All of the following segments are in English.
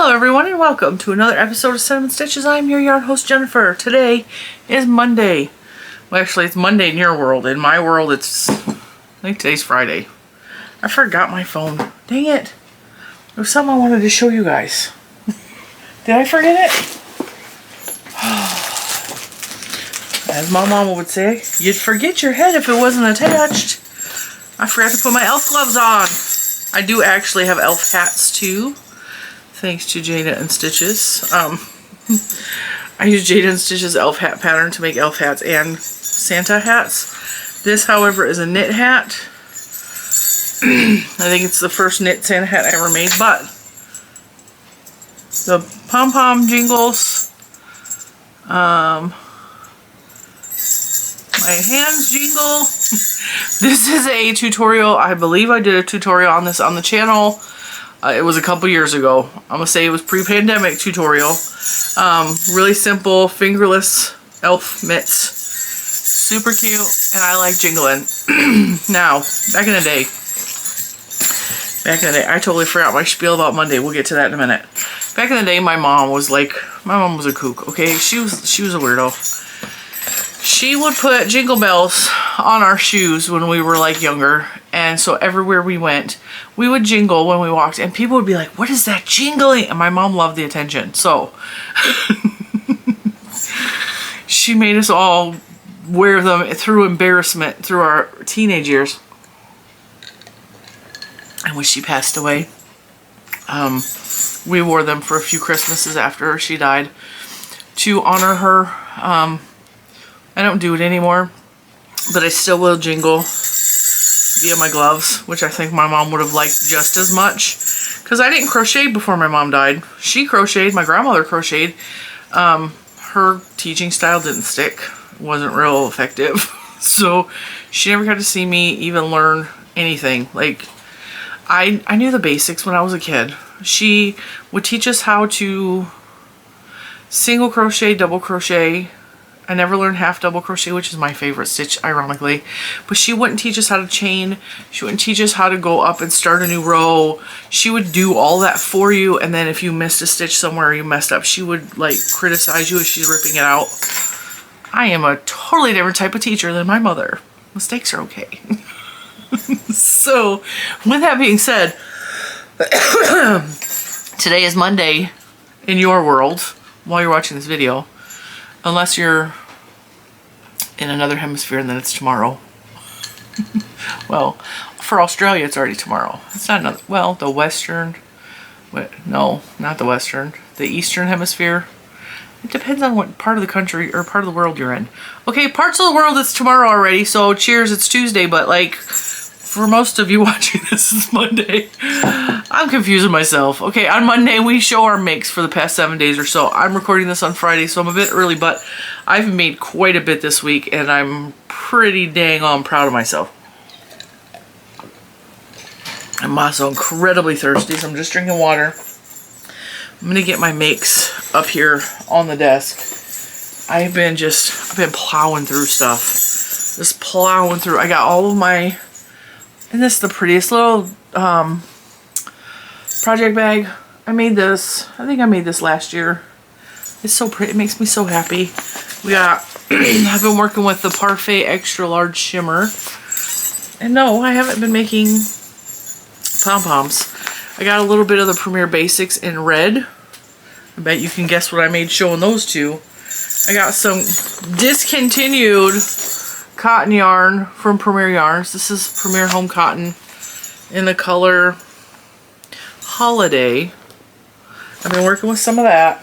Hello everyone and welcome to another episode of Cinnamon Stitches. I'm your yarn host Jennifer. Today is Monday. Well, actually it's Monday in your world. In my world I think today's Friday. I forgot my phone. Dang it. There was something I wanted to show you guys. Did I forget it? As my mama would say, you'd forget your head if it wasn't attached. I forgot to put my elf gloves on. I do actually have elf hats too. Thanks to Jujus N Stitches. I use Jujus N Stitches elf hat pattern to make elf hats and Santa hats. This, however, is a knit hat. I think it's the first knit Santa hat I ever made, but the pom-pom jingles, my hands jingle. This is a tutorial. I believe I did a tutorial on this on the channel. It was a couple years ago. I'm gonna say it was pre-pandemic tutorial. Really simple, fingerless elf mitts. Super cute, and I like jingling. Now, back in the day, I totally forgot my spiel about Monday. We'll get to that in a minute. Back in the day, my mom was a kook, okay? She was a weirdo. She would put jingle bells on our shoes when we were like younger, and so everywhere we went, we would jingle when we walked, and people would be like, what is that jingling? And my mom loved the attention, so she made us all wear them through embarrassment through our teenage years. And when she passed away, we wore them for a few Christmases after she died to honor her. I don't do it anymore, but I still will jingle via my gloves, which I think my mom would have liked just as much, because I didn't crochet before my mom died. She crocheted, my grandmother crocheted. Her teaching style didn't stick, wasn't real effective, so she never got to see me even learn anything. Like, I knew the basics when I was a kid. She would teach us how to single crochet, double crochet. I never learned half double crochet, which is my favorite stitch, ironically. But she wouldn't teach us how to chain. She wouldn't teach us how to go up and start a new row. She would do all that for you, and then if you missed a stitch somewhere or you messed up, she would like criticize you as she's ripping it out. I am a totally different type of teacher than my mother. Mistakes are okay. So, with that being said, today is Monday in your world while you're watching this video. Unless you're in another hemisphere, and then it's tomorrow. Well, for Australia, it's already tomorrow. It's not another, well, the western, no, not the western, the eastern hemisphere. It depends on what part of the country or part of the world you're in. Okay, parts of the world, it's tomorrow already, so cheers, it's Tuesday, but like, for most of you watching this, it's Monday. I'm confusing myself. Okay, on Monday, we show our makes for the past 7 days or so. I'm recording this on Friday, so I'm a bit early, but I've made quite a bit this week, and I'm pretty dang on proud of myself. I'm also incredibly thirsty, so I'm just drinking water. I'm gonna get my makes up here on the desk. I've been plowing through stuff. Just plowing through. I got all of my... And this is the prettiest little project bag. I made this, I think I made this last year. It's so pretty, it makes me so happy. We got, I've been working with the Parfait Extra Large Shimmer. And no, I haven't been making pom-poms. I got a little bit of the Premier Basics in red. I bet you can guess what I made showing those two. I got some discontinued cotton yarn from Premier Yarns. This is Premier Home Cotton in the color Holiday. I've been working with some of that.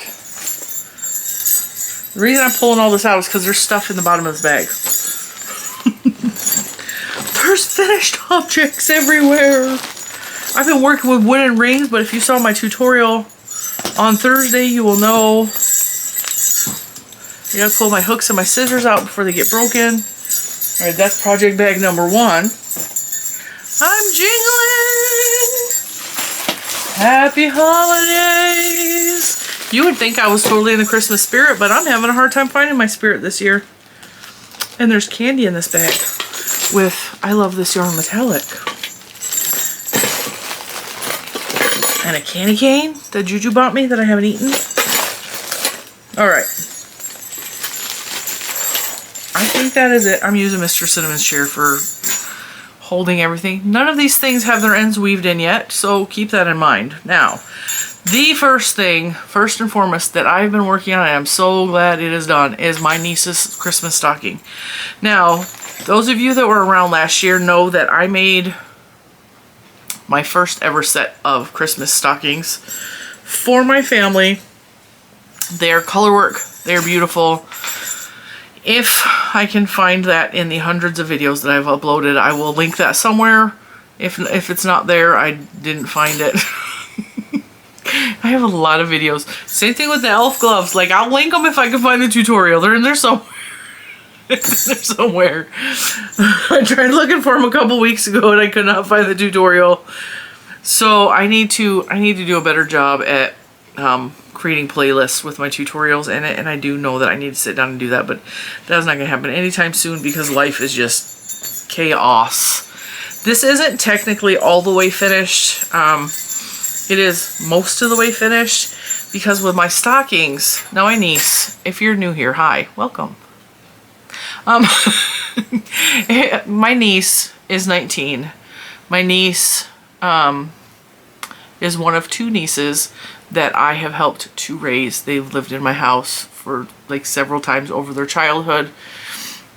The reason I'm pulling all this out is because there's stuff in the bottom of this bag. There's finished objects everywhere. I've been working with wooden rings, but if you saw my tutorial on Thursday, you will know I gotta pull my hooks and my scissors out before they get broken. Alright, that's project bag number 1. I'm jingling! Happy holidays! You would think I was totally in the Christmas spirit, but I'm having a hard time finding my spirit this year. And there's candy in this bag with I Love This Yarn Metallic. And a candy cane that Juju bought me that I haven't eaten. Alright. I think that is it. I'm using Mr. Cinnamon's chair for holding everything. None of these things have their ends weaved in yet, so keep that in mind. Now, the first thing, first and foremost, that I've been working on, and I'm so glad it is done, is my niece's Christmas stocking. Now, those of you that were around last year know that I made my first ever set of Christmas stockings for my family. They're color work. They're beautiful. If I can find that in the hundreds of videos that I've uploaded, I will link that somewhere. If it's not there, I didn't find it. I have a lot of videos. Same thing with the elf gloves. Like, I'll link them if I can find the tutorial. They're in there somewhere. They're somewhere. I tried looking for them a couple weeks ago and I could not find the tutorial. So I need to do a better job at creating playlists with my tutorials in it, and I do know that I need to sit down and do that, but that's not going to happen anytime soon because life is just chaos. This isn't technically all the way finished. It is most of the way finished because with my stockings, now my niece, if you're new here, hi, welcome. My niece is 19. My niece is one of two nieces that I have helped to raise. They've lived in my house for like several times over their childhood.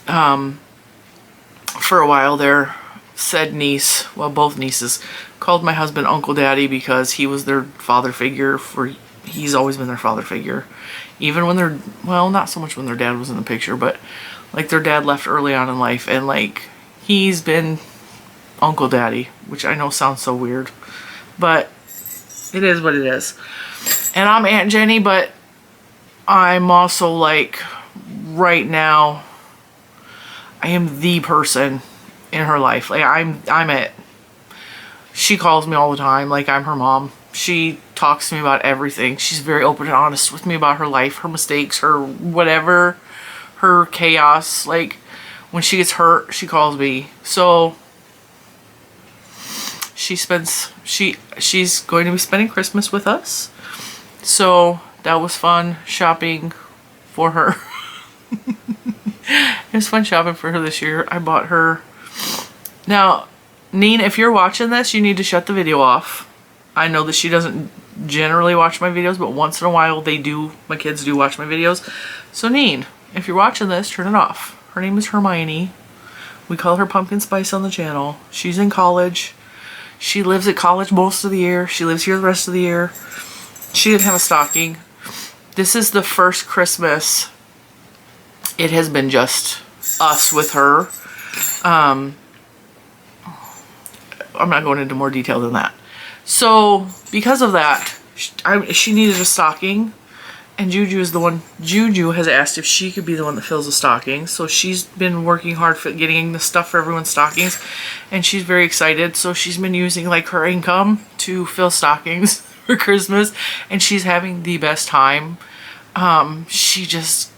For a while there, said niece, well, both nieces, called my husband Uncle Daddy because he was their father figure he's always been their father figure. Even when they're, well, not so much when their dad was in the picture, but like their dad left early on in life, and like he's been Uncle Daddy, which I know sounds so weird, but it is what it is. And I'm Aunt Jenny, but I'm also like, right now, I am the person in her life. Like I'm it. She calls me all the time like I'm her mom. She talks to me about everything. She's very open and honest with me about her life, her mistakes, her whatever, her chaos. Like when she gets hurt, she calls me. So she's going to be spending Christmas with us. So that was fun shopping for her. It was fun shopping for her this year. I bought her. Now, Neen, if you're watching this, you need to shut the video off. I know that she doesn't generally watch my videos, but once in a while they do. My kids do watch my videos. So Neen, if you're watching this, turn it off. Her name is Hermione. We call her Pumpkin Spice on the channel. She's in college. She lives at college most of the year. She lives here the rest of the year. She didn't have a stocking. This is the first Christmas. It has been just us with her. I'm not going into more detail than that. So because of that, she needed a stocking, and Juju is the one. Juju has asked if she could be the one that fills the stockings. So she's been working hard for getting the stuff for everyone's stockings, and she's very excited. So she's been using like her income to fill stockings for Christmas, and she's having the best time. She just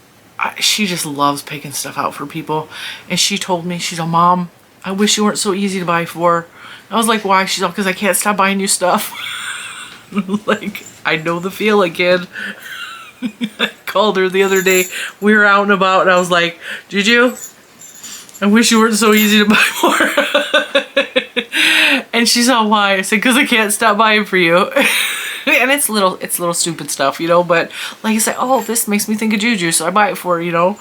loves picking stuff out for people. And she told me, she's like, Mom, I wish you weren't so easy to buy for. I was like, why? She's like, because I can't stop buying you stuff. Like, I know the feeling, kid. I called her the other day. We were out and about, and I was like, Juju, I wish you weren't so easy to buy more. And she's all, why? I said, because I can't stop buying for you. And it's little stupid stuff, you know, but like I said, oh, this makes me think of Juju, so I buy it for her, you know.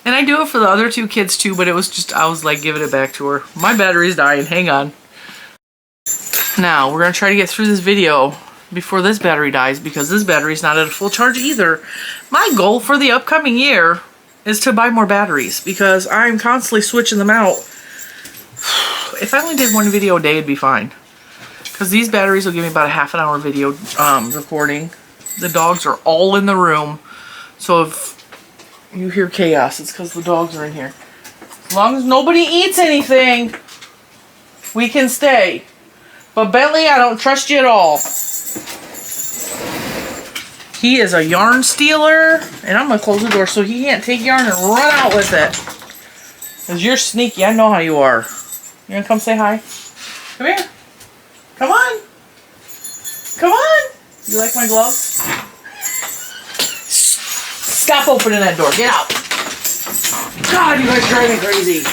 And I do it for the other two kids too, but it was just, I was like giving it back to her. My battery's dying, hang on. Now, we're going to try to get through this video before this battery dies, because this battery's not at a full charge either. My goal for the upcoming year is to buy more batteries, because I'm constantly switching them out. If I only did one video a day, it'd be fine. Because these batteries will give me about a half-an-hour video recording. The dogs are all in the room, so if you hear chaos, it's because the dogs are in here. As long as nobody eats anything, we can stay. But Bentley, I don't trust you at all. He is a yarn stealer, and I'm going to close the door so he can't take yarn and run out with it. Because you're sneaky, I know how you are. You going to come say hi? Come here. Come on. Come on. You like my gloves? Stop opening that door. Get out. God, you guys drive me crazy.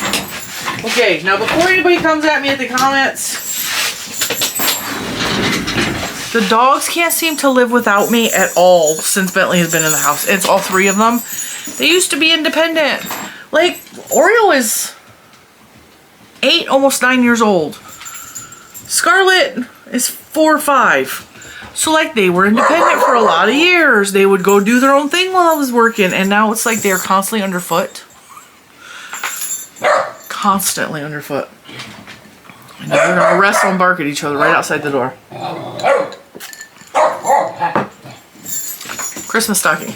Okay, now before anybody comes at me at the comments, the dogs can't seem to live without me at all since Bentley has been in the house. It's all three of them. They used to be independent. Like, Oreo is 8, almost 9 years old. Scarlet is 4 or 5. So like they were independent for a lot of years. They would go do their own thing while I was working. And now it's like they're constantly underfoot. Constantly underfoot. And they're going to wrestle and bark at each other right outside the door. Christmas stocking.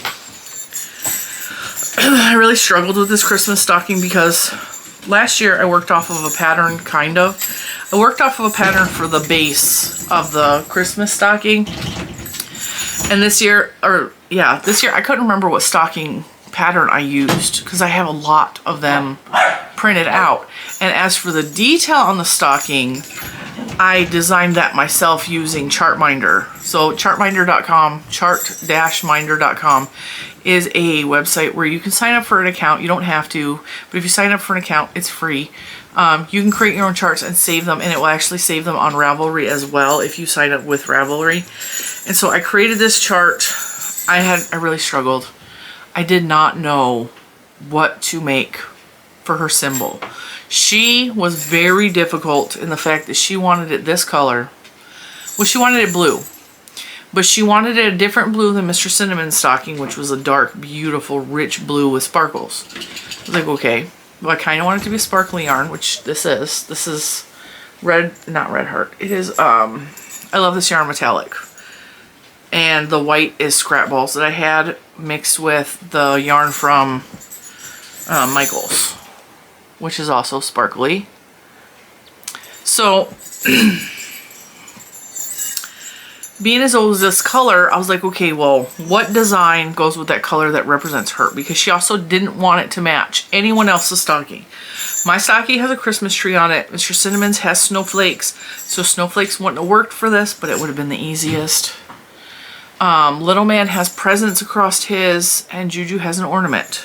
I really struggled with this Christmas stocking because last year I worked off of a pattern, kind of. I worked off of a pattern for the base of the Christmas stocking. And this year I couldn't remember what stocking pattern I used because I have a lot of them printed out. And as for the detail on the stocking, I designed that myself using Chartminder. So chartminder.com, chart-minder.com is a website where you can sign up for an account. You don't have to, but if you sign up for an account, it's free. You can create your own charts and save them, and it will actually save them on Ravelry as well if you sign up with Ravelry. And so I created this chart. I really struggled. I did not know what to make for her symbol. She was very difficult in the fact that she wanted it this color. Well, she wanted it blue. But she wanted it a different blue than Mr. Cinnamon's stocking, which was a dark, beautiful, rich blue with sparkles. I was like, okay. Well, I kind of want it to be a sparkly yarn, which this is. This is red, not red heart. It is, I love this yarn metallic. And the white is scrap balls that I had mixed with the yarn from Michael's, which is also sparkly. So, being as old as this color, I was like, okay, well, what design goes with that color that represents her? Because she also didn't want it to match anyone else's stocking. My stocking has a Christmas tree on it. Mr. Cinnamon's has snowflakes. So snowflakes wouldn't have worked for this, but it would have been the easiest. Little Man has presents across his, and Juju has an ornament.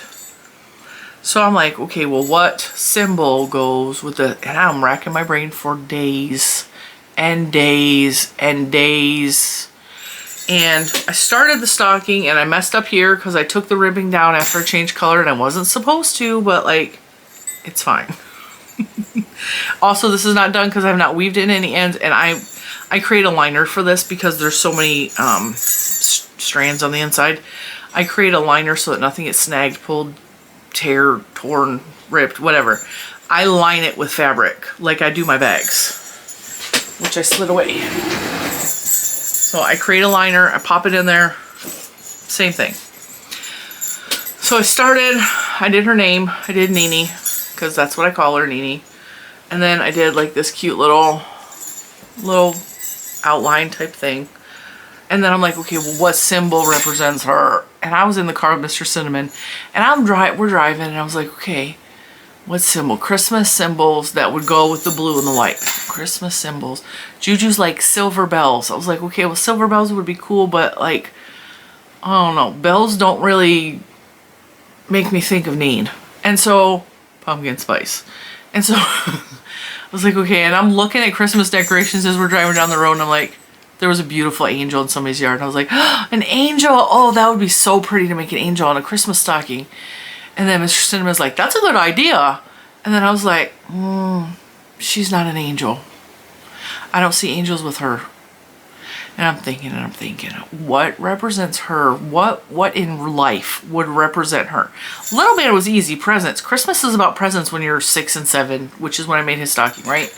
So I'm like, okay, well, what symbol goes with the... And I'm racking my brain for days and days and days. And I started the stocking, and I messed up here because I took the ribbing down after I changed color, and I wasn't supposed to, but, like, it's fine. Also, this is not done because I have not weaved in any ends, and I create a liner for this because there's so many strands on the inside. I create a liner so that nothing gets snagged, pulled, tear, torn, ripped, whatever. I line it with fabric like I do my bags, which I slid away. So I create a liner, I pop it in there, same thing. So I did her name, I did Nini, because that's what I call her, Nini. And then I did like this cute little outline type thing. And then I'm like, okay, well, what symbol represents her? And I was in the car with Mr. Cinnamon, and we're driving, and I was like, okay, what symbol? Christmas symbols that would go with the blue and the white. Christmas symbols. Juju's like silver bells. I was like, okay, well, silver bells would be cool, but like, I don't know. Bells don't really make me think of need. And so, pumpkin spice. And so, I was like, okay, and I'm looking at Christmas decorations as we're driving down the road, and I'm like, there was a beautiful angel in somebody's yard. And I was like, oh, an angel! Oh, that would be so pretty to make an angel on a Christmas stocking. And then Mr. Cinnamon's like, that's a good idea. And then I was like, she's not an angel. I don't see angels with her. And I'm thinking, what represents her? What in life would represent her? Little Man was easy, presents. Christmas is about presents when you're 6 and 7, which is when I made his stocking, right?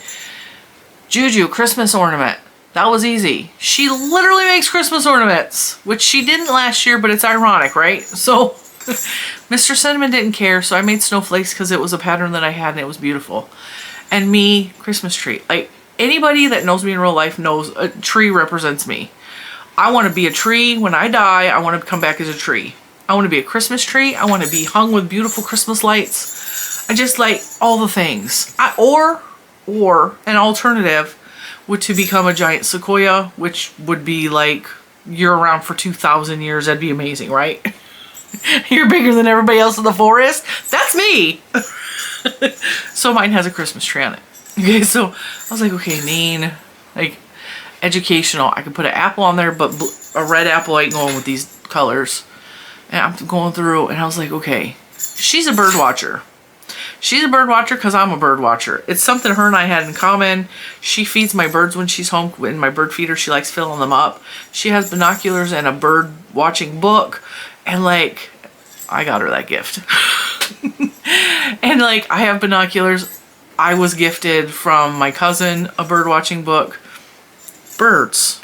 Juju, Christmas ornament. That was easy. She literally makes Christmas ornaments, which she didn't last year, but it's ironic, right? So Mr. Cinnamon didn't care, so I made snowflakes because it was a pattern that I had and it was beautiful. And me, Christmas tree. Like, anybody that knows me in real life knows a tree represents me. I want to be a tree. When I die, I want to come back as a tree. I want to be a Christmas tree. I want to be hung with beautiful Christmas lights. I just like all the things. Or an alternative would to become a giant sequoia, which would be like you're around for 2,000 years. That'd be amazing, right? You're bigger than everybody else in the forest. That's me. So mine has a Christmas tree on it. Okay, so I was like, okay, Neen, like educational. I could put an apple on there, but a red apple ain't going with these colors. And I'm going through and I was like, okay, she's a bird watcher. She's a bird watcher because I'm a bird watcher. It's something her and I had in common. She feeds my birds when she's home. In my bird feeder, she likes filling them up. She has binoculars and a bird watching book. And like, I got her that gift. And like, I have binoculars. I was gifted from my cousin a bird watching book. Birds.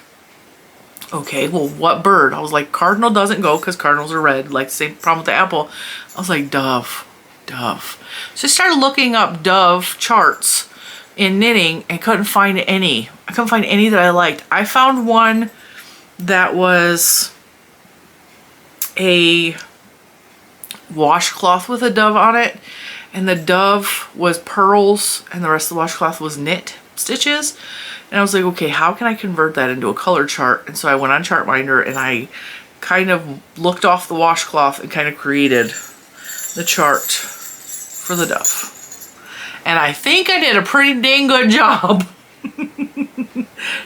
Okay, well, what bird? I was like, cardinal doesn't go because cardinals are red. Like, same problem with the apple. I was like, dove. Dove. So I started looking up dove charts in knitting and couldn't find any. I couldn't find any that I liked. I found one that was a washcloth with a dove on it, and the dove was pearls and the rest of the washcloth was knit stitches. And I was like, okay, how can I convert that into a color chart? And so I went on Chartminder and I kind of looked off the washcloth and kind of created the chart for the dove. And I think I did a pretty dang good job.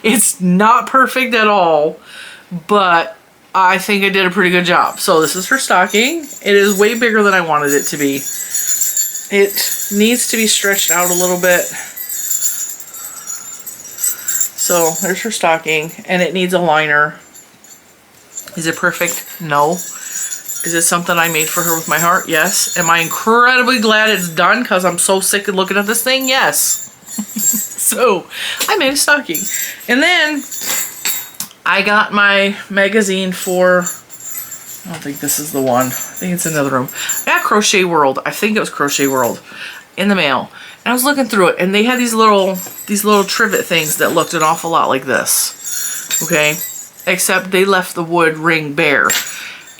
It's not perfect at all, but I think I did a pretty good job. So this is her stocking. It is way bigger than I wanted it to be. It needs to be stretched out a little bit. So there's her stocking, and it needs a liner. Is it perfect? No. Is it something I made for her with my heart? Yes. Am I incredibly glad it's done because I'm so sick of looking at this thing? Yes. So I made a stocking. And then I got my magazine for, I don't think this is the one. I think it's in another room. I got Crochet World. I think it was Crochet World in the mail. And I was looking through it, and they had these little trivet things that looked an awful lot like this. Okay? Except they left the wood ring bare.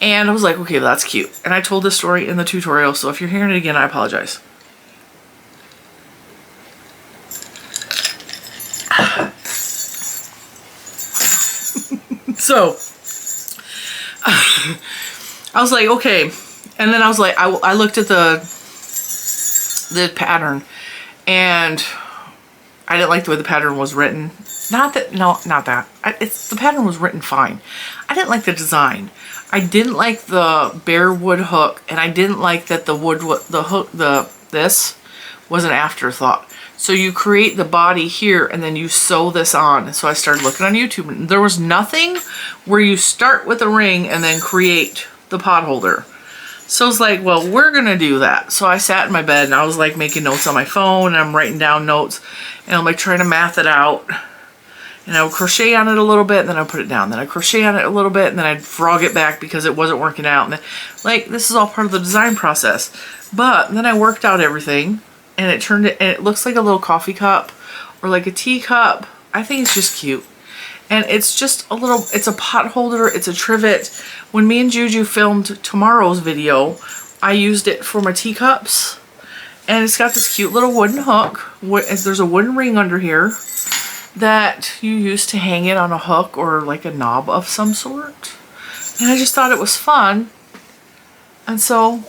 And I was like, okay, that's cute. And I told this story in the tutorial, so if you're hearing it again, I apologize. So, I was like, okay. And then I was like, I looked at the pattern, and I didn't like the way the pattern was written. Not that, no, not that. The pattern was written fine. I didn't like the design. I didn't like the bare wood hook, and I didn't like that this was an afterthought. So you create the body here, and then you sew this on. And so I started looking on YouTube, and there was nothing where you start with a ring and then create the pot holder. So I was like, well, we're gonna do that. So I sat in my bed, and I was like making notes on my phone, and I'm writing down notes, and I'm like trying to math it out. And I would crochet on it a little bit, and then I'd put it down. Then I'd crochet on it a little bit, and then I'd frog it back because it wasn't working out. And then, like, this is all part of the design process. But then I worked out everything, and it looks like a little coffee cup or like a teacup. I think it's just cute. And it's just a little, it's a pot holder, it's a trivet. When me and Juju filmed tomorrow's video, I used it for my teacups. And it's got this cute little wooden hook. There's a wooden ring under here that you use to hang it on a hook or like a knob of some sort. And I just thought it was fun. And so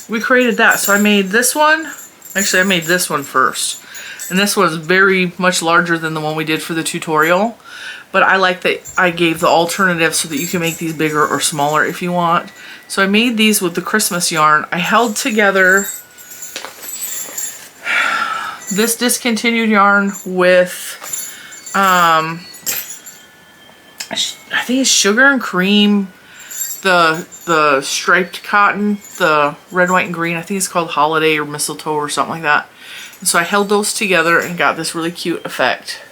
we created that. So I made this one. Actually, I made this one first. And this was very much larger than the one we did for the tutorial. But I like that I gave the alternative so that you can make these bigger or smaller if you want. So I made these with the Christmas yarn. I held together this discontinued yarn with I think it's sugar and cream, the striped cotton, the red, white, and green. I think it's called holiday or mistletoe or something like that. And so I held those together and got this really cute effect.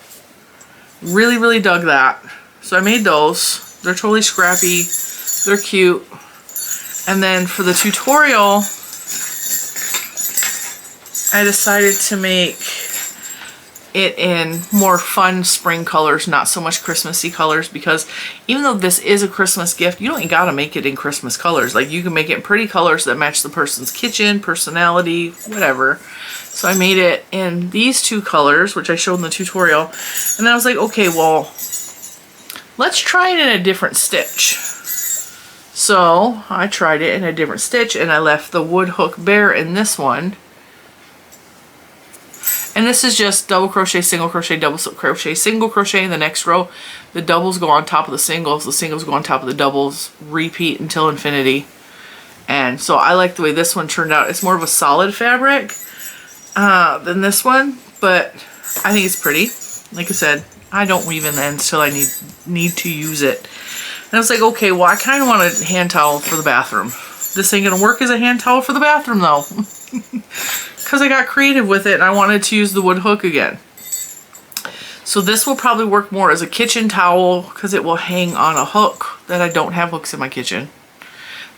Really, really dug that. So I made those. They're totally scrappy. They're cute. And then for the tutorial, I decided to make it in more fun spring colors, not so much Christmassy colors, because even though this is a Christmas gift, you don't gotta make it in Christmas colors. Like, you can make it in pretty colors that match the person's kitchen, personality, whatever. So I made it in these two colors, which I showed in the tutorial. And then I was like, okay, well, let's try it in a different stitch. So I tried it in a different stitch and I left the wood hook bare in this one. And this is just double crochet, single crochet, double crochet, single crochet in the next row. The doubles go on top of the singles go on top of the doubles, repeat until infinity. And so I like the way this one turned out. It's more of a solid fabric than this one, but I think it's pretty. Like I said, I don't weave in the ends till I need to use it. And I was like, okay, well, I kind of want a hand towel for the bathroom. This ain't gonna work as a hand towel for the bathroom though. Because I got creative with it and I wanted to use the wood hook again. So this will probably work more as a kitchen towel because it will hang on a hook that I don't have hooks in my kitchen.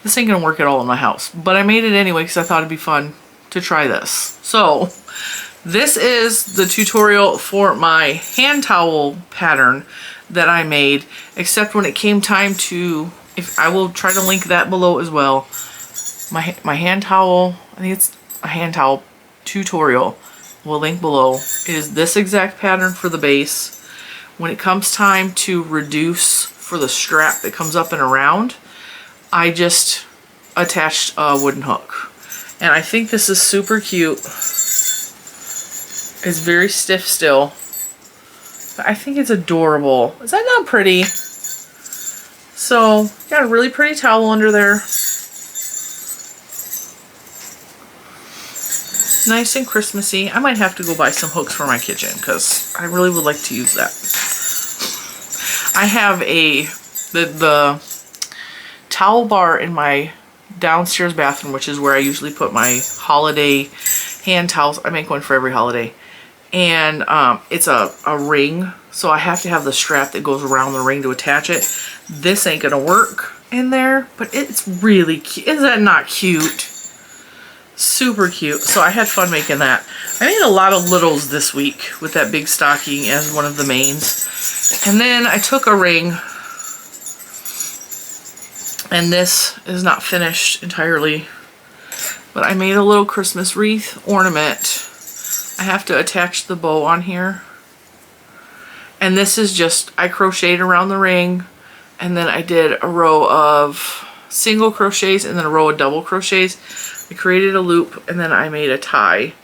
This ain't gonna work at all in my house, but I made it anyway because I thought it'd be fun to try this. So this is the tutorial for my hand towel pattern that I made, except when it came time to, I will try to link that below as well. My hand towel, I think it's a hand towel tutorial, will link below. It is this exact pattern for the base. When it comes time to reduce for the strap that comes up and around, I just attached a wooden hook. And I think this is super cute. It's very stiff still. But I think it's adorable. Is that not pretty? So, got a really pretty towel under there. Nice and Christmassy. I might have to go buy some hooks for my kitchen because I really would like to use that. I have the towel bar in my downstairs bathroom, which is where I usually put my holiday hand towels. I make one for every holiday. And it's a ring, so I have to have the strap that goes around the ring to attach it. This ain't gonna work in there, but it's really cute. Is that not cute? Super cute. So I had fun making that. I made a lot of littles this week with that big stocking as one of the mains. And then I took a ring, and this is not finished entirely, but I made a little Christmas wreath ornament. I have to attach the bow on here. And this is just, I crocheted around the ring, and then I did a row of single crochets and then a row of double crochets. I created a loop and then I made a tie.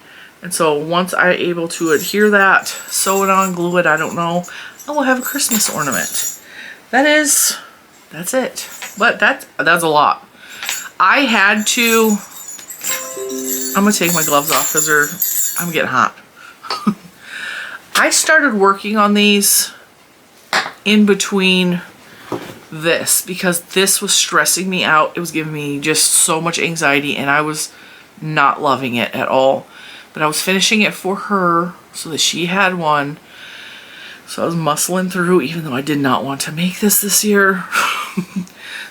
And so once I'm able to adhere that, sew it on, glue it, I don't know, I will have a Christmas ornament. That's it. But that's a lot. I had to, I'm gonna take my gloves off because I'm getting hot. I started working on these in between this because this was stressing me out. It was giving me just so much anxiety and I was not loving it at all. But I was finishing it for her so that she had one. So I was muscling through even though I did not want to make this year.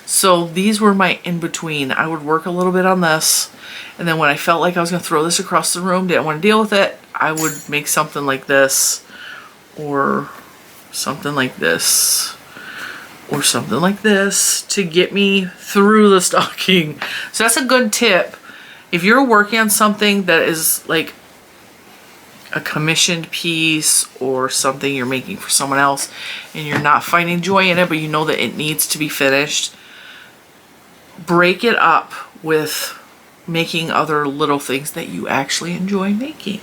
So these were my in-between. I would work a little bit on this, and then when I felt like I was going to throw this across the room, didn't want to deal with it, I would make something like this, or something like this, or something like this to get me through the stocking. So that's a good tip. If you're working on something that is like a commissioned piece or something you're making for someone else and you're not finding joy in it, but you know that it needs to be finished, break it up with making other little things that you actually enjoy making.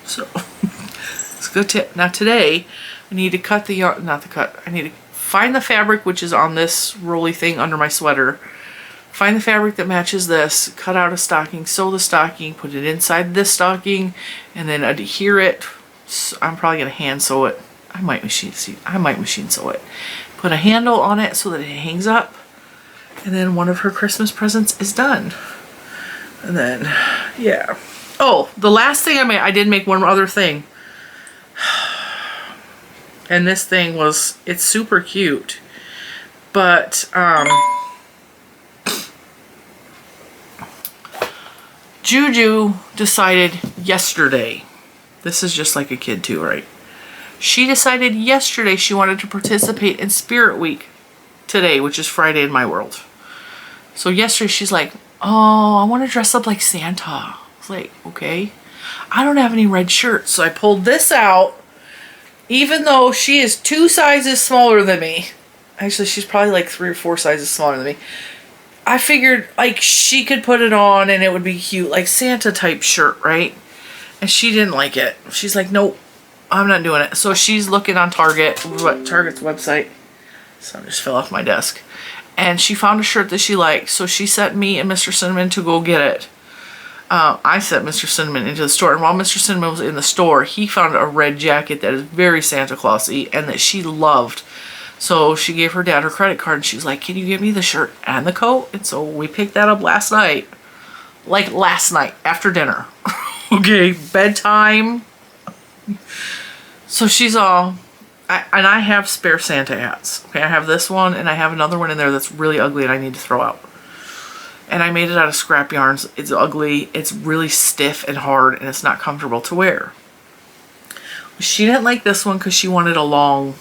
So it's a good tip. Now today I need to cut the yarn, I need to find the fabric which is on this rolly thing under my sweater. Find the fabric that matches this, cut out a stocking, sew the stocking, put it inside this stocking, and then adhere it. So I'm probably gonna hand sew it. I might machine sew it. Put a handle on it so that it hangs up, and then one of her Christmas presents is done. And then, yeah. Oh, the last thing I did make one other thing. And this thing it's super cute. But, Juju decided yesterday, this is just like a kid too, right? She decided yesterday she wanted to participate in Spirit Week today, which is Friday in my world. So yesterday she's like, oh, I want to dress up like Santa. I was like, okay. I don't have any red shirts. So I pulled this out, even though she is 2 sizes smaller than me. Actually, she's probably like 3 or 4 sizes smaller than me. I figured like she could put it on and it would be cute, like Santa type shirt, right? And she didn't like it. She's like, nope, I'm not doing it. So she's looking on Target's website. So I just fell off my desk. And she found a shirt that she liked. So she sent me and Mr. Cinnamon to go get it. I sent Mr. Cinnamon into the store. And while Mr. Cinnamon was in the store, he found a red jacket that is very Santa Claus-y and that she loved. So she gave her dad her credit card and she was like, can you give me the shirt and the coat? And so we picked that up last night. Like last night after dinner. Okay, bedtime. So she's all... and I have spare Santa hats. Okay, I have this one and I have another one in there that's really ugly and I need to throw out. And I made it out of scrap yarns. It's ugly. It's really stiff and hard and it's not comfortable to wear. She didn't like this one because she wanted a long,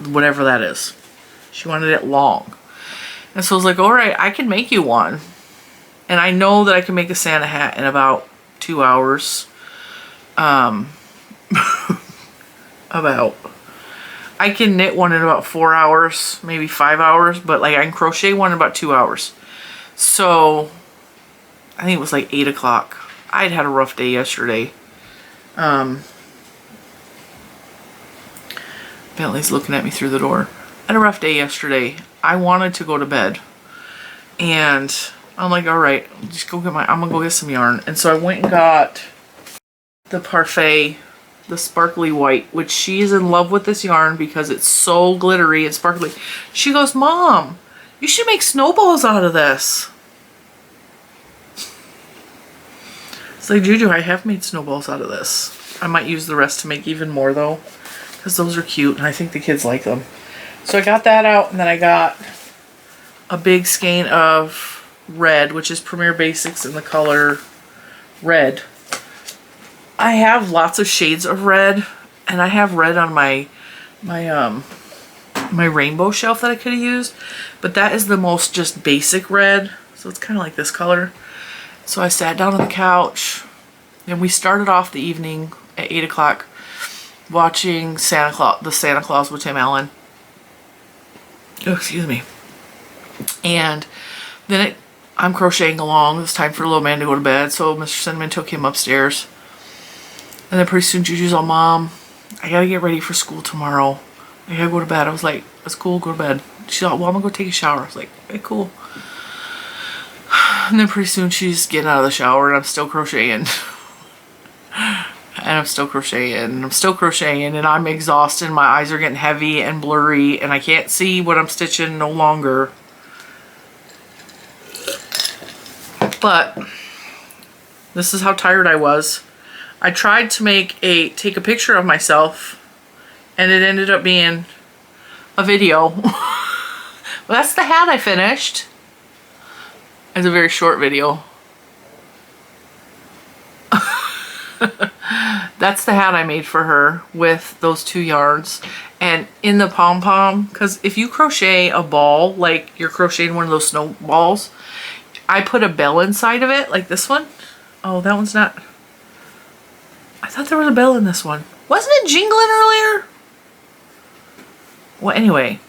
whatever that is. She wanted it long. And so I was like, all right, I can make you one. And I know that I can make a Santa hat in about 2 hours. I can knit one in about 4 hours, maybe 5 hours, but like I can crochet one in about 2 hours. So I think it was like 8 o'clock. I'd had a rough day yesterday. Bentley's looking at me through the door. I had a rough day yesterday. I wanted to go to bed. And I'm like, all right, just go get I'm gonna go get some yarn. And so I went and got the Parfait, the sparkly white, which she is in love with this yarn because it's so glittery and sparkly. She goes, Mom, you should make snowballs out of this. It's like, Juju, I have made snowballs out of this. I might use the rest to make even more though, because those are cute and I think the kids like them. So I got that out and then I got a big skein of red, which is Premier Basics in the color red. I have lots of shades of red and I have red on my rainbow shelf that I could have used, but that is the most just basic red, so it's kind of like this color. So I sat down on the couch and we started off the evening at 8 o'clock watching the Santa Claus with Tim Allen. Oh, excuse me. And then I'm crocheting along. It's time for little man to go to bed, so Mr. Cinnamon took him upstairs. And then pretty soon Juju's all, Mom, I gotta get ready for school tomorrow. I gotta go to bed. I was like, that's cool, go to bed. She's like, well, I'm gonna go take a shower. I was like, okay, cool. And then pretty soon she's getting out of the shower and I'm still crocheting. And I'm still crocheting and I'm still crocheting and I'm exhausted. My eyes are getting heavy and blurry and I can't see what I'm stitching no longer. But this is how tired I was. I tried to take a picture of myself and it ended up being a video. Well, that's the hat I finished. It's a very short video. That's the hat I made for her with those 2 yarns. And in the pom-pom, because if you crochet a ball, like you're crocheting one of those snowballs, I put a bell inside of it, like this one. Oh, that one's not. I thought there was a bell in this one. Wasn't it jingling earlier? Well, anyway,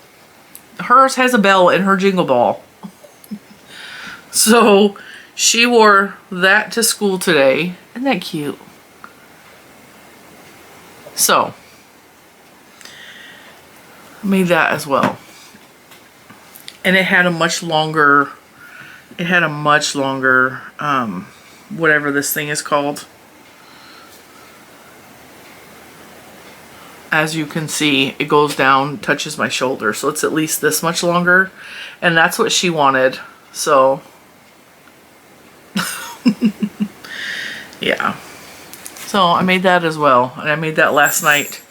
hers has a bell in her jingle ball. So she wore that to school today. Isn't that cute? So I made that as well. And it had a much longer, whatever this thing is called. As you can see, it goes down, touches my shoulder. So it's at least this much longer. And that's what she wanted. So yeah. So I made that as well. And I made that last night,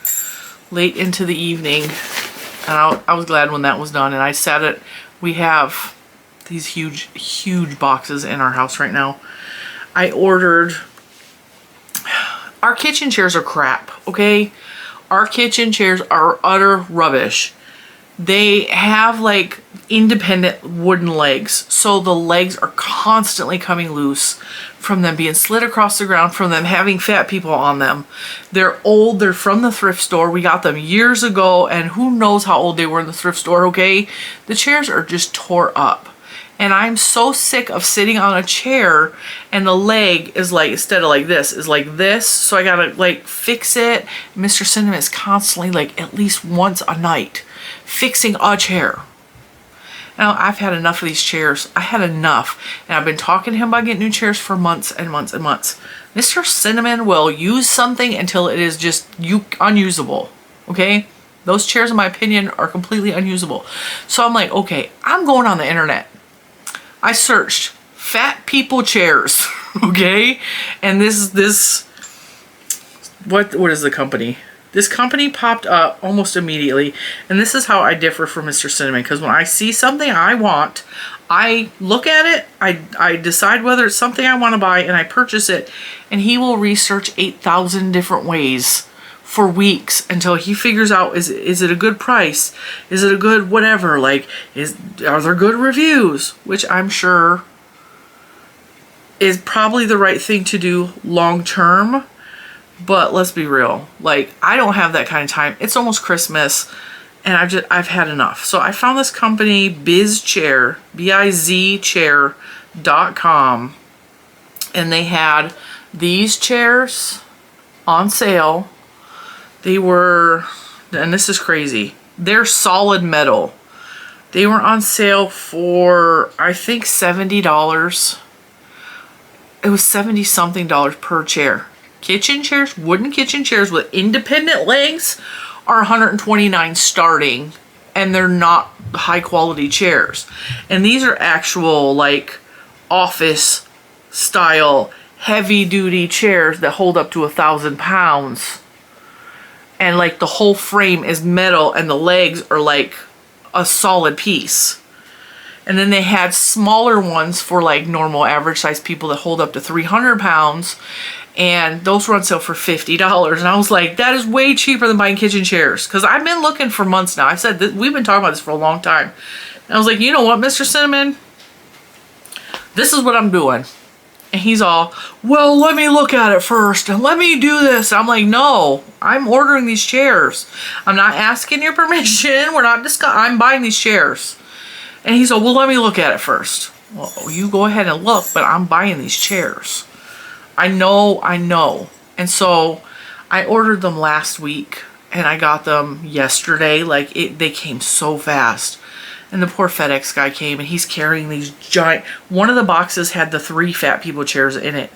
late into the evening. And I was glad when that was done. And I set it. We have these huge, huge boxes in our house right now. I ordered... Our kitchen chairs are crap, okay? Our kitchen chairs are utter rubbish. They have like independent wooden legs. So the legs are constantly coming loose from them being slid across the ground, from them having fat people on them. They're old. They're from the thrift store. We got them years ago, and who knows how old they were in the thrift store, okay? The chairs are just tore up. And I'm so sick of sitting on a chair and the leg is like, instead of like this, is like this. So I gotta like fix it. Mr. Cinnamon is constantly like at least once a night fixing a chair. Now, I've had enough of these chairs. I had enough. And I've been talking to him about getting new chairs for months and months and months. Mr. Cinnamon will use something until it is just unusable. Okay? Those chairs, in my opinion, are completely unusable. So I'm like, okay, I'm going on the internet. I searched fat people chairs, okay? And what is the company? This company popped up almost immediately, and this is how I differ from Mr. Cinnamon, because when I see something I want, I look at it, I decide whether it's something I want to buy, and I purchase it, and he will research 8,000 different ways for weeks until he figures out, is it a good price? Is it a good whatever? Like, are there good reviews? Which I'm sure is probably the right thing to do long term. But let's be real. Like, I don't have that kind of time. It's almost Christmas and I've had enough. So I found this company, BizChair, bizchair.com, and they had these chairs on sale. They were, and this is crazy, they're solid metal. They were on sale for, I think, $70. It was 70 something dollars per chair. Kitchen chairs, wooden kitchen chairs with independent legs are $129 starting, and they're not high quality chairs. And these are actual like office style heavy duty chairs that hold up to 1,000 pounds. And like the whole frame is metal and the legs are like a solid piece. And then they had smaller ones for like normal average size people that hold up to 300 pounds. And those were on sale for $50. And I was like, that is way cheaper than buying kitchen chairs. Because I've been looking for months now. I said that we've been talking about this for a long time. And I was like, you know what, Mr. Cinnamon? This is what I'm doing. And he's all, well, let me look at it first and let me do this. I'm like, no, I'm ordering these chairs. I'm not asking your permission. We're not discussing. I'm buying these chairs. And he's all, well, let me look at it first. Well, you go ahead and look, but I'm buying these chairs. I know. And so I ordered them last week and I got them yesterday. Like they came so fast. And the poor FedEx guy came and he's carrying these giant, one of the boxes had the 3 fat people chairs in it.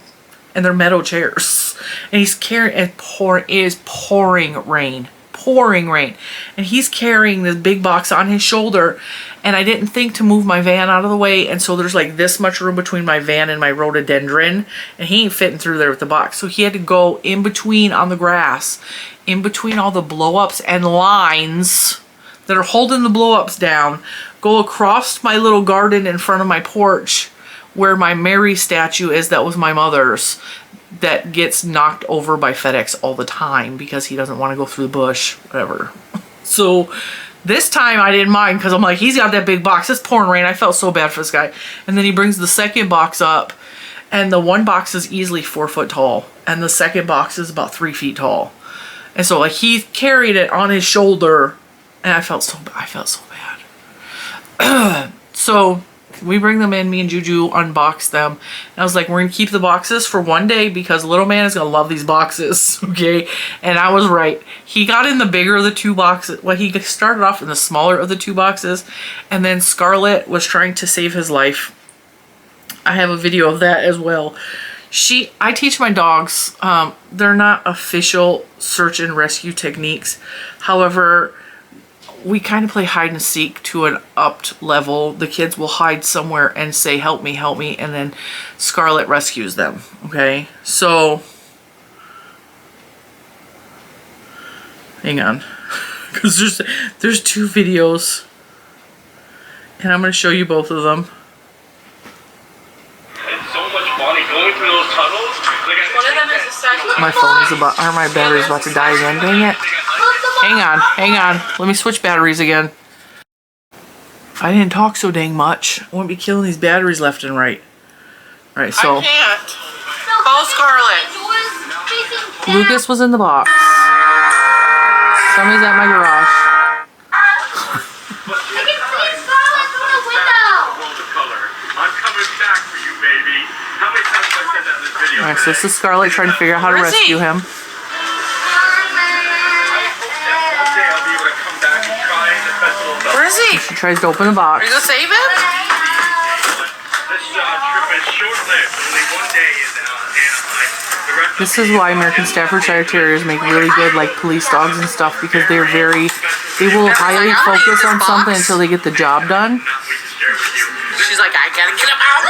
And they're metal chairs. And he's carrying, it is pouring rain. And he's carrying this big box on his shoulder. And I didn't think to move my van out of the way. And so there's like this much room between my van and my rhododendron. And he ain't fitting through there with the box. So he had to go in between on the grass, in between all the blow-ups and lines that are holding the blow-ups down, go across my little garden in front of my porch where my Mary statue is that was my mother's, that gets knocked over by FedEx all the time because he doesn't want to go through the bush, whatever. So this time I didn't mind because I'm like, he's got that big box. It's pouring rain. I felt so bad for this guy. And then he brings the second box up, and the one box is easily 4 foot tall, and the second box is about 3 feet tall. And so like he carried it on his shoulder, and I felt so bad. So we bring them in, me and Juju unbox them. And I was like, we're going to keep the boxes for one day because little man is going to love these boxes, okay? And I was right. He got in the bigger of the 2 boxes. Well, he started off in the smaller of the 2 boxes. And then Scarlett was trying to save his life. I have a video of that as well. I teach my dogs. They're not official search and rescue techniques. However, we kind of play hide and seek to an upped level. The kids will hide somewhere and say, help me, and then Scarlett rescues them, okay? So, hang on, because there's 2 videos, and I'm going to show you both of them. It's so much fun going through those tunnels. One of them is a statue. My phone is my battery's about to die again, dang it. Hang on. Let me switch batteries again. I didn't talk so dang much. I won't be killing these batteries left and right. All right, so I can't. Call Scarlett. Lucas was in the box. Somebody's at my garage. All right, so this is Scarlett trying to figure out how to rescue him. Where is he? She tries to open the box. Are you gonna save him? This is why American Staffordshire Terriers make really good like police dogs and stuff, because they will highly focus on something until they get the job done. She's like, I gotta get him out.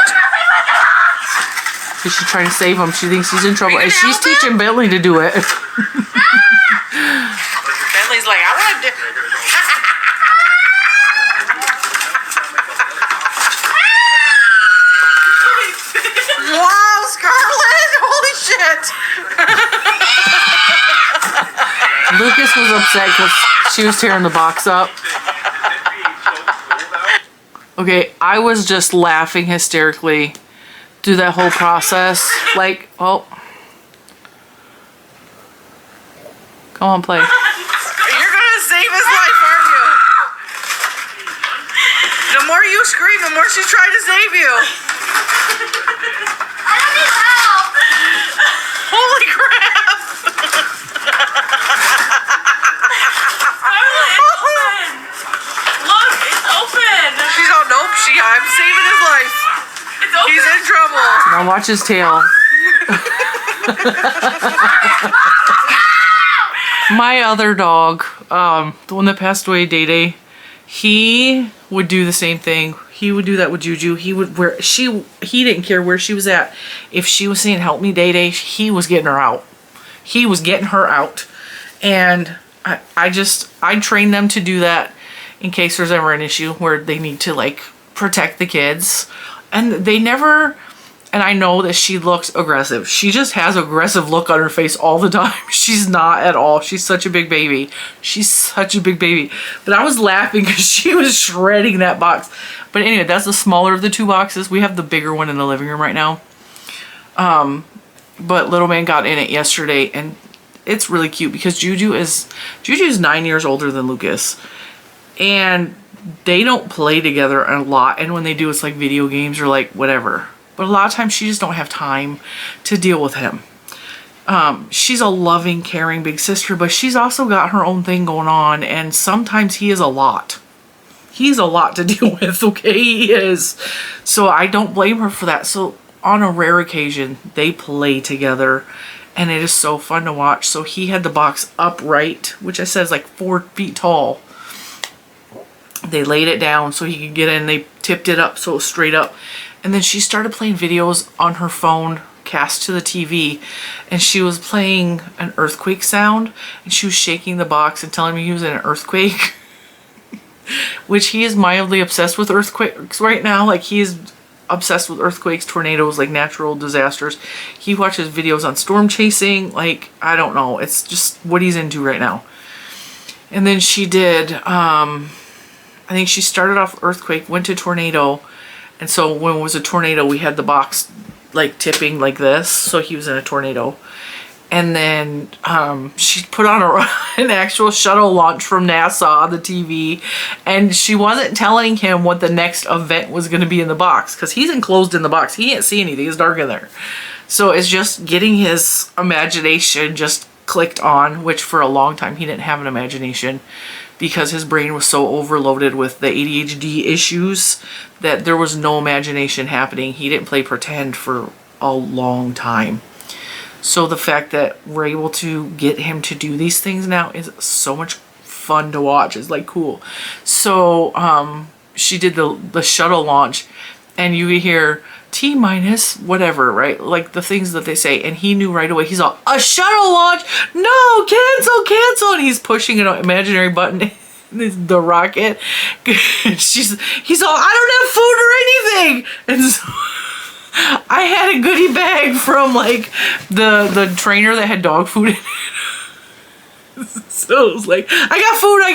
So she's trying to save him. She thinks he's in trouble, and she's teaching Bentley to do it. Bentley's like, I want to do. Wow, Scarlett! Holy shit! Lucas was upset because she was tearing the box up. Okay, I was just laughing hysterically through that whole process. Like, oh. Come on, play. You're gonna save his life, aren't you? The more you scream, the more she's trying to save you. I don't need help. Holy crap! Look, it's open. She's all, nope, I'm saving his life. It's open. He's in trouble. Now watch his tail. My other dog, the one that passed away, Day Day, he would do the same thing. He would do that with Juju. He didn't care where she was at. If she was saying, help me, Day Day, he was getting her out. He was getting her out. And I train them to do that in case there's ever an issue where they need to like protect the kids. And they never, and I know that she looks aggressive. She just has aggressive look on her face all the time. She's not at all. She's such a big baby. She's such a big baby. But I was laughing because she was shredding that box. But anyway, that's the smaller of the two boxes. We have the bigger one in the living room right now. But little man got in it yesterday, and it's really cute because Juju's 9 years older than Lucas. And they don't play together a lot, and when they do, it's like video games or like whatever. But a lot of times she just don't have time to deal with him. She's a loving, caring big sister, but she's also got her own thing going on, and sometimes he is a lot. He's a lot to deal with, okay? He is. So I don't blame her for that. So on a rare occasion, they play together, and it is so fun to watch. So he had the box upright, which I said is like 4 feet tall. They laid it down so he could get in. They tipped it up so it was straight up. And then she started playing videos on her phone cast to the TV. And she was playing an earthquake sound. And she was shaking the box and telling me he was in an earthquake. Which he is mildly obsessed with earthquakes right now. Like he is obsessed with earthquakes, tornadoes, like natural disasters. He watches videos on storm chasing. Like, I don't know. It's just what he's into right now. And then she did... I think she started off earthquake, went to tornado, and so when it was a tornado, we had the box like tipping like this, so he was in a tornado. And then she put on an actual shuttle launch from NASA on the TV, and she wasn't telling him what the next event was going to be in the box, because he's enclosed in the box. He can't see anything. It's dark in there. So it's just getting his imagination just clicked on, which for a long time he didn't have an imagination, because his brain was so overloaded with the ADHD issues that there was no imagination happening. He didn't play pretend for a long time. So the fact that we're able to get him to do these things now is so much fun to watch. It's like cool. So she did the shuttle launch, and you could hear T minus whatever, right? Like the things that they say. And he knew right away. He's all, a shuttle launch? No, cancel. And he's pushing an imaginary button. The rocket. He's all, I don't have food or anything. And so I had a goodie bag from like the trainer that had dog food in it. So it was like, I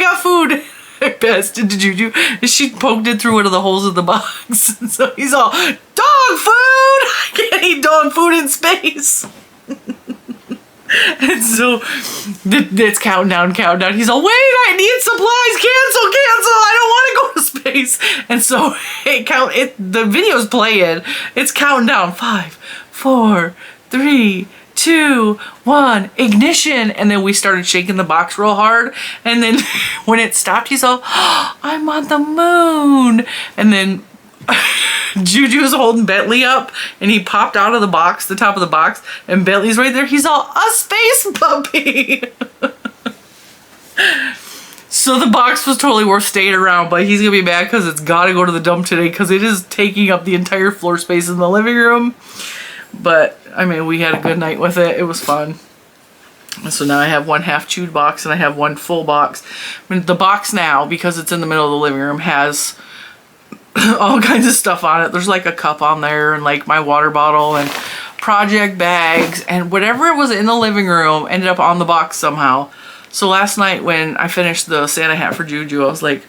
got food. I passed it to Juju, and she poked it through one of the holes of the box. And so he's all, dog food! I can't eat dog food in space. And so it's counting down. He's all, wait, I need supplies. Cancel. I don't want to go to space. And so the video's playing. It's counting down. 5, 4, 3, 2, 1, ignition. And then we started shaking the box real hard. And then when it stopped, he's all, oh, I'm on the moon. And then Juju was holding Bentley up, and he popped out of the box, the top of the box, and Bentley's right there. He's all, a space puppy. So the box was totally worth staying around, but he's gonna be mad because it's gotta go to the dump today because it is taking up the entire floor space in the living room. But I mean, we had a good night with it. It was fun. And so now I have one half chewed box and I have one full box. I mean, the box now, because it's in the middle of the living room, has all kinds of stuff on it. There's like a cup on there and like my water bottle and project bags and whatever was in the living room ended up on the box somehow. So last night when I finished the Santa hat for Juju, I was like,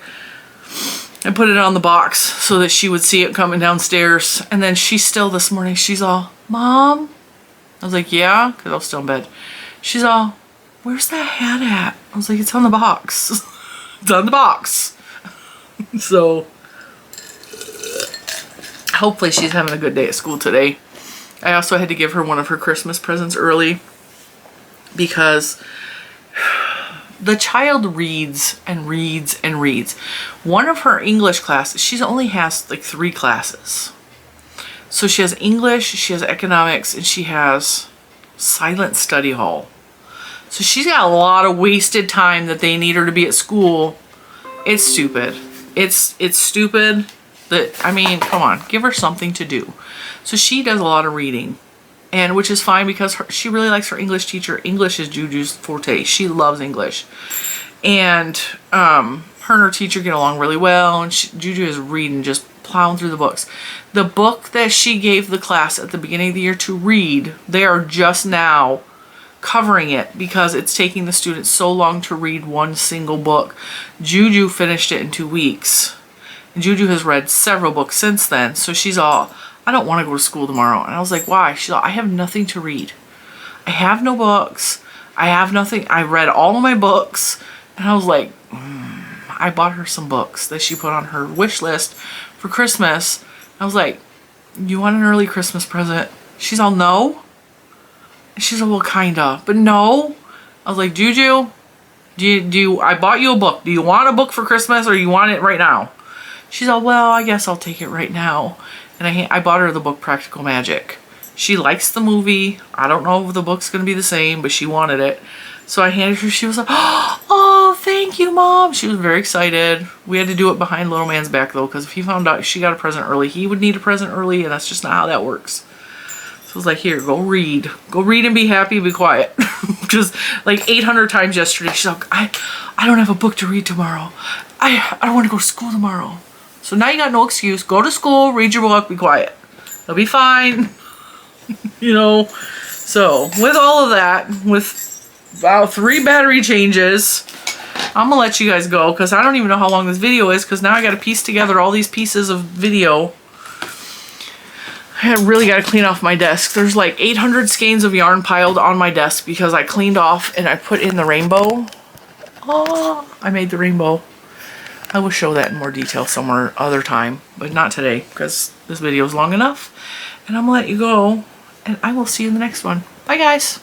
I put it on the box so that she would see it coming downstairs. And then this morning, she's all, Mom? I was like, yeah, because I was still in bed. She's all, where's that hat at? I was like, it's on the box. It's on the box. So hopefully she's having a good day at school today. I also had to give her one of her Christmas presents early because the child reads and reads and reads. One of her English classes, she only has like 3 classes. So she has English, she has economics, and she has silent study hall. So she's got a lot of wasted time that they need her to be at school. It's stupid. It's stupid. I mean, come on, give her something to do. So she does a lot of reading, and which is fine because she really likes her English teacher. English is Juju's forte. She loves English, and her and her teacher get along really well. And Juju is reading, just plowing through the books. The book that she gave the class at the beginning of the year to read, they are just now covering it because it's taking the students so long to read one single book. Juju finished it in 2 weeks. And Juju has read several books since then. So she's all, I don't want to go to school tomorrow. And I was like, why? She's all, I have nothing to read. I have no books. I have nothing. I read all of my books. And I was like, I bought her some books that she put on her wish list for Christmas. I was like, you want an early Christmas present? She's all, no. And she's all, well, kinda, but no. I was like, Juju, I bought you a book. Do you want a book for Christmas or you want it right now? She's all, well, I guess I'll take it right now. And I bought her the book Practical Magic. She likes the movie. I don't know if the book's going to be the same, but she wanted it. So I handed her, she was like, oh, thank you, Mom. She was very excited. We had to do it behind little man's back, though, because if he found out she got a present early, he would need a present early, and that's just not how that works. So I was like, here, go read. Go read and be happy and be quiet. Because like 800 times yesterday, she's like, I don't have a book to read tomorrow. I don't want to go to school tomorrow. So now you got no excuse. Go to school, read your book, be quiet. It'll be fine. You know. So with all of that, with about 3 battery changes, I'm gonna let you guys go because I don't even know how long this video is because now I gotta piece together all these pieces of video. I really gotta clean off my desk. There's like 800 skeins of yarn piled on my desk because I cleaned off and I put in the rainbow. Oh, I made the rainbow. I will show that in more detail somewhere other time, but not today because this video is long enough. And I'm gonna let you go and I will see you in the next one. Bye guys.